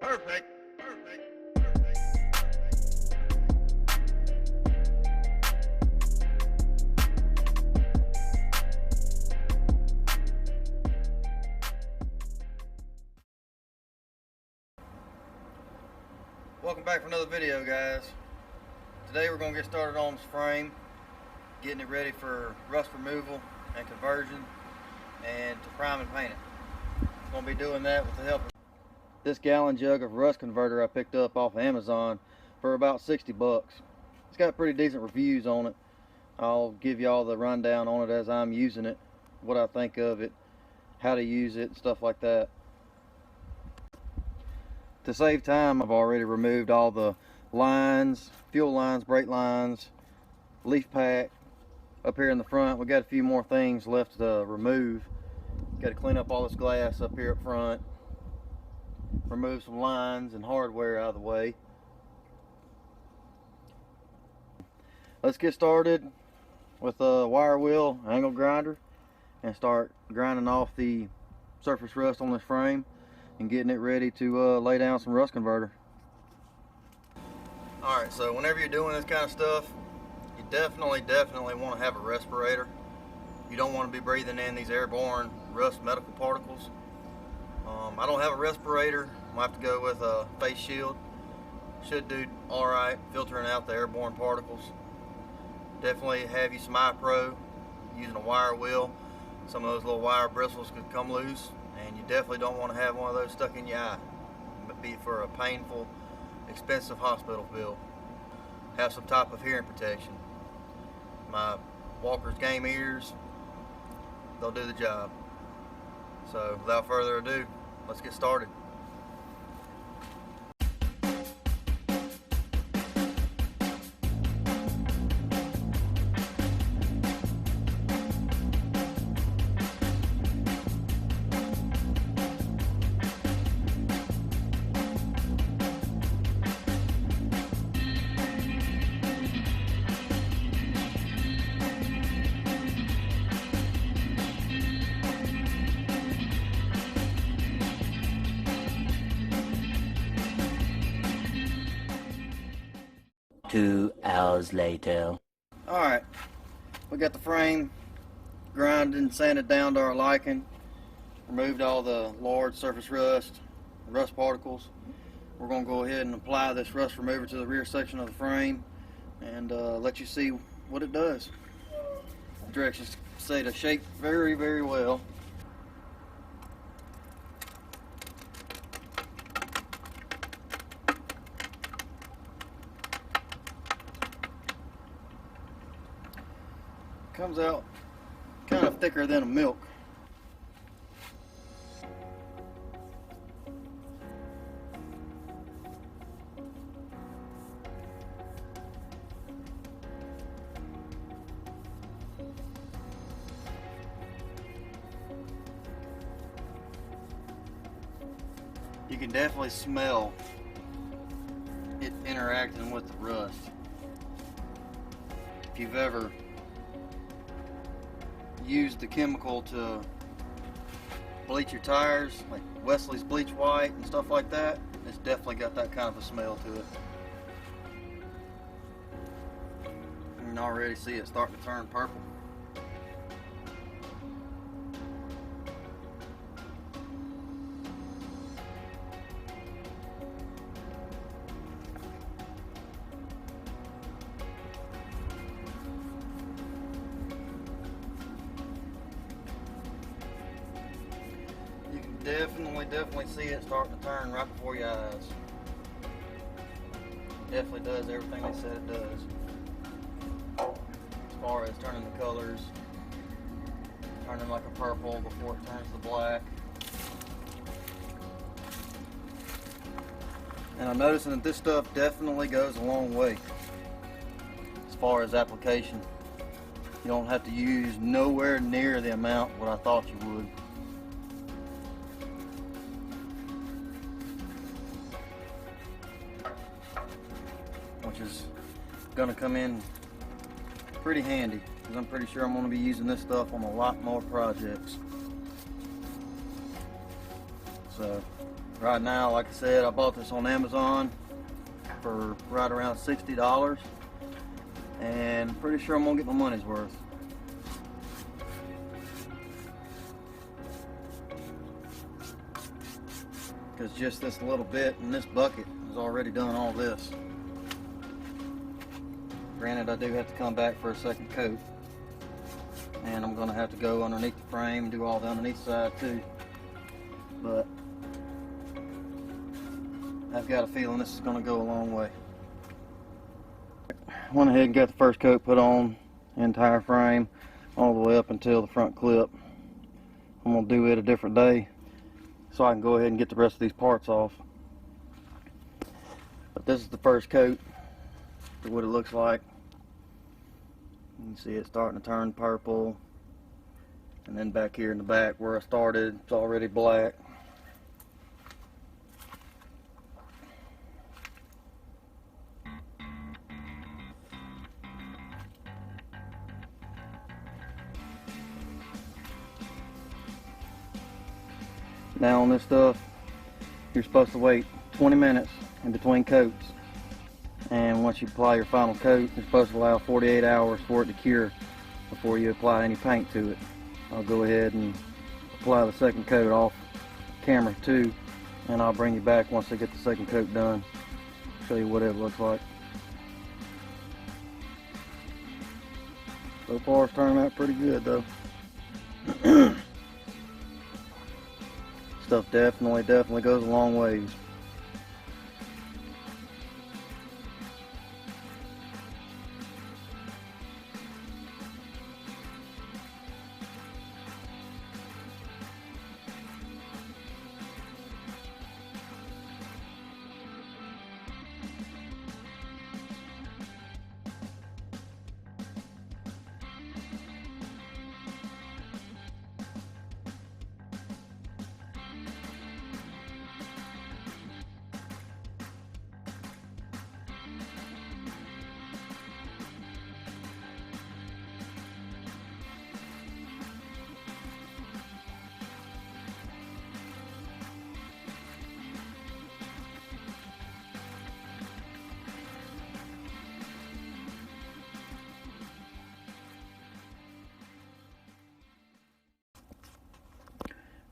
Perfect. Welcome back for another video, guys. Today we're going to get started on this frame, getting it ready for rust removal and conversion, and to prime and paint it. Going to be doing that with the help of this gallon jug of rust converter I picked up off of Amazon for about 60 bucks. It's got pretty decent reviews on it. I'll give you all the rundown on it as I'm using it, what I think of it, how to use it, and stuff like that. To save time, I've already removed all the lines, fuel lines, brake lines, leaf pack. Up here in the front, we got a few more things left to remove. Got to clean up all this glass up here up front, remove some lines and hardware out of the way. Let's get started with a wire wheel angle grinder and start grinding off the surface rust on this frame and getting it ready to lay down some rust converter. Alright, so whenever you're doing this kind of stuff, you definitely want to have a respirator. You don't want to be breathing in these airborne rust medical particles. I don't have a respirator. I'm going to have to go with a face shield. Should do alright filtering out the airborne particles. Definitely have you some iPro using a wire wheel. Some of those little wire bristles could come loose, and you definitely don't want to have one of those stuck in your eye. It'd be for a painful, expensive hospital bill. Have some type of hearing protection. My Walker's game ears, they'll do the job. So without further ado, let's get started. Two hours later. Alright, we got the frame grinded and sanded down to our liking. Removed all the large surface rust particles. We're going to go ahead and apply this rust remover to the rear section of the frame and let you see what it does. The directions say to shake very well. Comes out kind of thicker than a milk. You can definitely smell it interacting with the rust. If you've ever used the chemical to bleach your tires, like Wesley's Bleach White and stuff like that, it's definitely got that kind of a smell to it. You can already see it starting to turn purple. Definitely see it starting to turn right before your eyes. Definitely does everything they said it does. As far as turning the colors, turning like a purple before it turns to black. And I'm noticing that this stuff definitely goes a long way as far as application. You don't have to use nowhere near the amount what I thought you would. Which is going to come in pretty handy, because I'm pretty sure I'm going to be using this stuff on a lot more projects. So Right now, like I said, I bought this on Amazon for right around $60, and pretty sure I'm gonna get my money's worth. Because just this little bit in this bucket has already done all this. Granted, I do have to come back for a second coat, and I'm gonna have to go underneath the frame and do all the underneath side too. But I've got a feeling this is gonna go a long way. Went ahead and got the first coat put on the entire frame all the way up until the front clip. I'm gonna do it a different day so I can go ahead and get the rest of these parts off. But this is the first coat, what it looks like. You can see it starting to turn purple, and then back here in the back where I started, it's already black. Now on this stuff, you're supposed to wait 20 minutes in between coats, and once you apply your final coat, you're supposed to allow 48 hours for it to cure before you apply any paint to it. I'll go ahead and apply the second coat off camera too, and I'll bring you back once I get the second coat done, show you what it looks like. So far it's turning out pretty good though. Stuff definitely goes a long ways.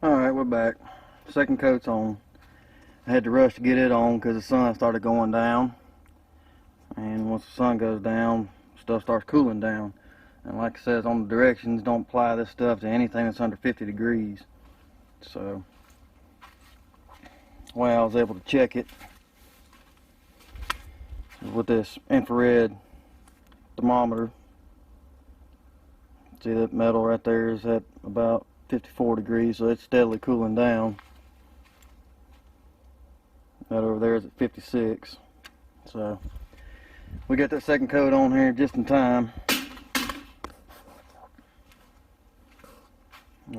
Alright, we're back. Second coat's on. I had to rush to get it on because the sun started going down. And once the sun goes down, stuff starts cooling down. And like it says on the directions, don't apply this stuff to anything that's under 50 degrees. So, the way I was able to check it is with this infrared thermometer. See that metal right there is at about 54 degrees, so it's steadily cooling down. That over there is at 56. So we got that second coat on here just in time.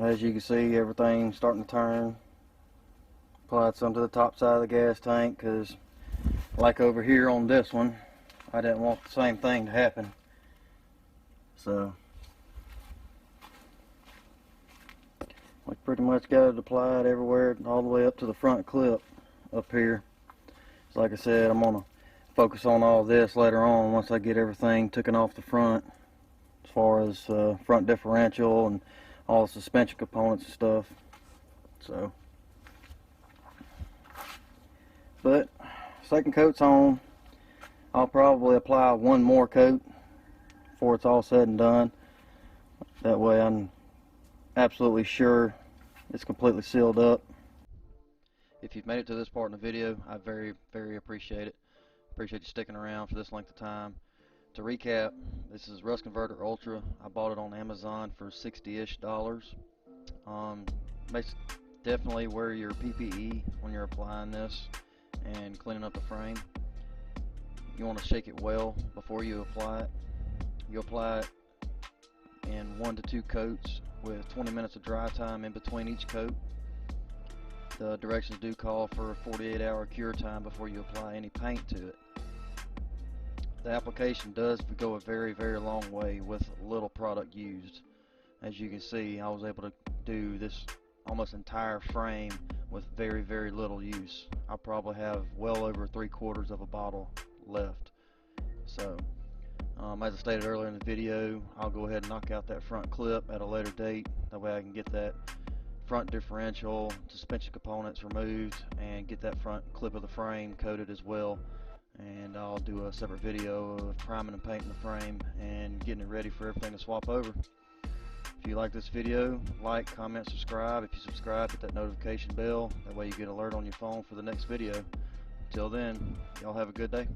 As you can see, everything's starting to turn. Applied some to the top side of the gas tank because, like over here on this one, I didn't want the same thing to happen. So we pretty much got it applied everywhere, all the way up to the front clip up here. So like I said, I'm going to focus on all this later on once I get everything taken off the front, as far as front differential and all the suspension components and stuff. So, but second coat's on. I'll probably apply one more coat before it's all said and done. That way I'm absolutely sure it's completely sealed up. If you've made it to this part in the video, I very appreciate it. Appreciate you sticking around for this length of time. To recap, this is Rust Converter Ultra. I bought it on Amazon for $60-ish. Definitely wear your PPE when you're applying this and cleaning up the frame. You want to shake it well before you apply it. You apply it in 1 to 2 coats with 20 minutes of dry time in between each coat. The directions do call for a 48-hour cure time before you apply any paint to it. The application does go a very long way with little product used. As you can see, I was able to do this almost entire frame with very, very little use. I probably have well over 3/4 of a bottle left. So as I stated earlier in the video, I'll go ahead and knock out that front clip at a later date. That way I can get that front differential suspension components removed and get that front clip of the frame coated as well. And I'll do a separate video of priming and painting the frame and getting it ready for everything to swap over. If you like this video, like, comment, subscribe. If you subscribe, hit that notification bell. That way you get an alert on your phone for the next video. Until then, y'all have a good day.